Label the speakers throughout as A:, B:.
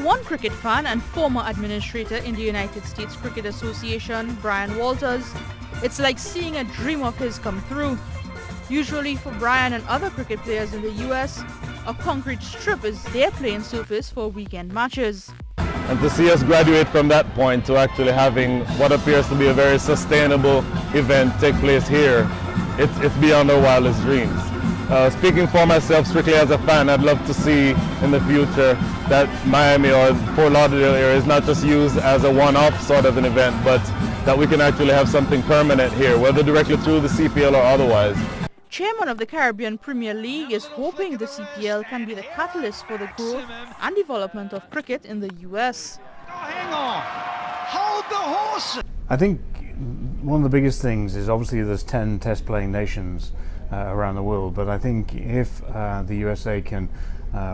A: one cricket fan and former administrator in the United States Cricket Association, Brian Walters, it's like seeing a dream of his come through. Usually for Brian and other cricket players in the US, a concrete strip is their playing surface for weekend matches.
B: And to see us graduate from that point to actually having what appears to be a very sustainable event take place here, it's beyond our wildest dreams. Speaking for myself strictly as a fan, I'd love to see in the future that Miami or Fort Lauderdale area is not just used as a one-off sort of an event, but that we can actually have something permanent here, whether directly through the CPL or otherwise.
A: Chairman of the Caribbean Premier League is hoping the CPL can be the catalyst for the growth and development of cricket in the US.
C: Hang on, hold the horse.
D: I think one of the biggest things is obviously there's 10 test playing nations around the world, but I think if the USA can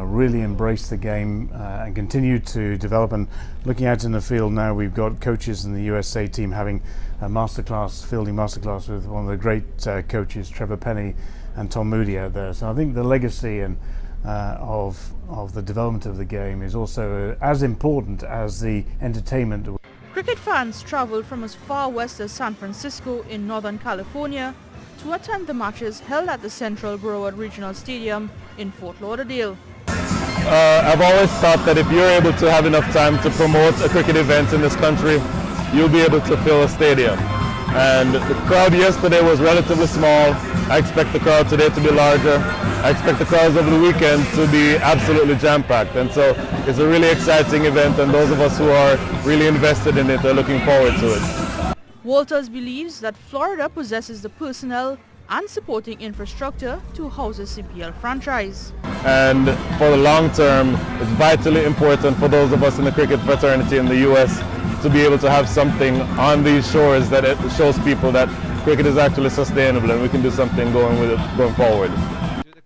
D: really embrace the game and continue to develop, and looking out in the field now, we've got coaches in the USA team having a masterclass, fielding masterclass with one of the great coaches, Trevor Penny and Tom Moody out there. So I think the legacy and of the development of the game is also as important as the entertainment.
A: Cricket fans traveled from as far west as San Francisco in Northern California to attend the matches held at the Central Broward Regional Stadium in Fort Lauderdale.
B: I've always thought that if you're able to have enough time to promote a cricket event in this country, you'll be able to fill a stadium. And the crowd yesterday was relatively small. I expect the crowd today to be larger. I expect the crowds over the weekend to be absolutely jam-packed. And so it's a really exciting event, and those of us who are really invested in it are looking forward to it.
A: Walters believes that Florida possesses the personnel and supporting infrastructure to house a CPL franchise.
B: And for the long term, it's vitally important for those of us in the cricket fraternity in the US to be able to have something on these shores that it shows people that cricket is actually sustainable and we can do something going forward.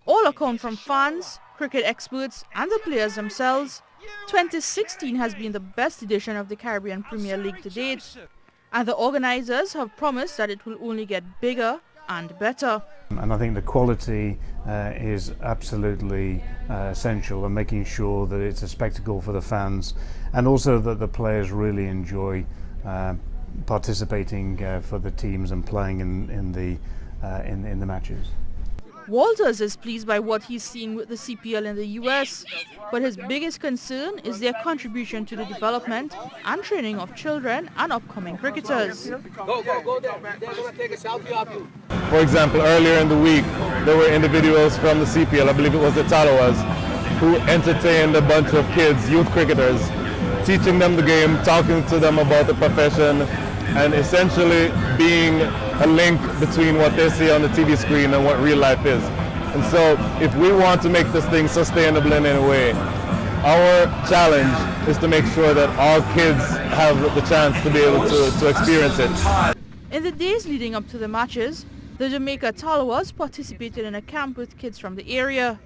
A: All account from fans, cricket experts and the players themselves, 2016 has been the best edition of the Caribbean Premier League to date, and the organizers have promised that it will only get bigger and better.
D: And I think the quality is absolutely essential, and making sure that it's a spectacle for the fans, and also that the players really enjoy participating for the teams and playing in the matches.
A: Walters is pleased by what he's seeing with the CPL in the US, but his biggest concern is their contribution to the development and training of children and upcoming cricketers.
B: Go there. They're going to take a selfie of you. For example, earlier in the week, there were individuals from the CPL, I believe it was the Ottawas, who entertained a bunch of kids, youth cricketers, teaching them the game, talking to them about the profession, and essentially being a link between what they see on the TV screen and what real life is. And so if we want to make this thing sustainable in any way, our challenge is to make sure that all kids have the chance to be able to experience it.
A: In the days leading up to the matches, the Jamaica Talawas participated in a camp with kids from the area.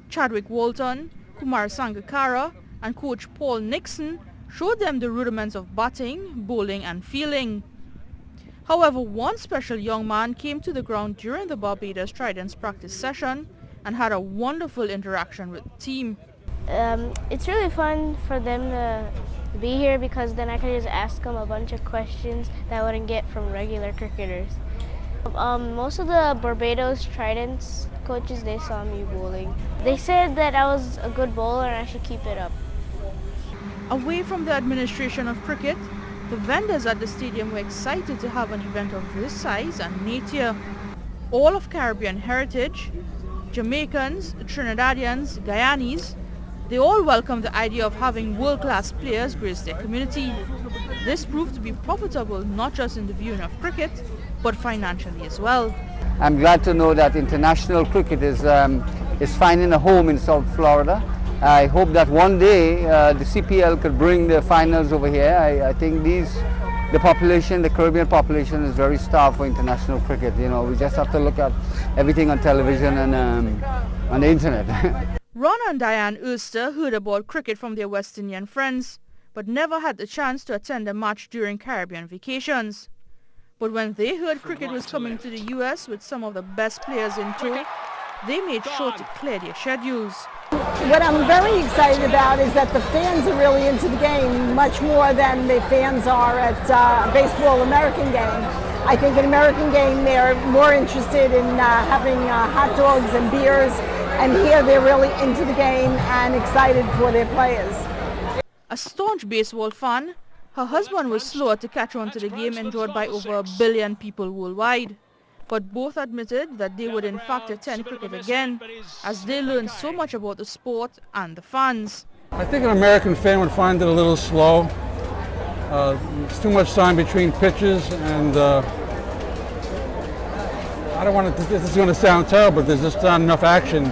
A: Chadwick Walton, Kumar Sangakkara and coach Paul Nixon showed them the rudiments of batting, bowling and fielding. However, one special young man came to the ground during the Barbados Tridents practice session and had a wonderful interaction with the team.
E: It's really fun for them to be here because then I can just ask them a bunch of questions that I wouldn't get from regular cricketers. Most of the Barbados Tridents coaches, they saw me bowling. They said that I was a good bowler and I should keep it up.
A: Away from the administration of cricket, the vendors at the stadium were excited to have an event of this size and nature. All of Caribbean heritage, Jamaicans, Trinidadians, Guyanese, they all welcomed the idea of having world-class players grace their community. This proved to be profitable not just in the viewing of cricket, but financially as well.
F: I'm glad to know that international cricket is finding a home in South Florida. I hope that one day the CPL could bring the finals over here. I think the population, the Caribbean population, is very starved for international cricket. You know, we just have to look at everything on television and on the internet.
A: Ron and Diane Erster heard about cricket from their West Indian friends, but never had the chance to attend a match during Caribbean vacations. But when they heard cricket was coming to the US with some of the best players in tow, they made sure to clear their schedules.
G: What I'm very excited about is that the fans are really into the game much more than the fans are at a baseball American game. I think an American game they're more interested in having hot dogs and beers, and here they're really into the game and excited for their players.
A: A staunch baseball fan, her husband was slower to catch on to the game enjoyed by over 1 billion people worldwide. But both admitted that they would in fact attend cricket again, as they learned so much about the sport and the fans.
H: I think an American fan would find it a little slow. It's too much time between pitches, and I don't want to, this is going to sound terrible, but there's just not enough action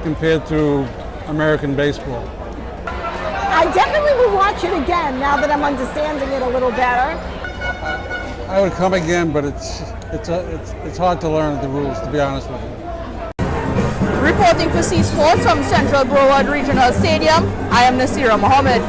H: compared to American baseball.
G: I definitely will watch it again now that I'm understanding it a little better.
H: I would come again, but it's hard to learn the rules, to be honest with you.
A: Reporting for C Sports from Central Broward Regional Stadium, I am Naasira Mohammed.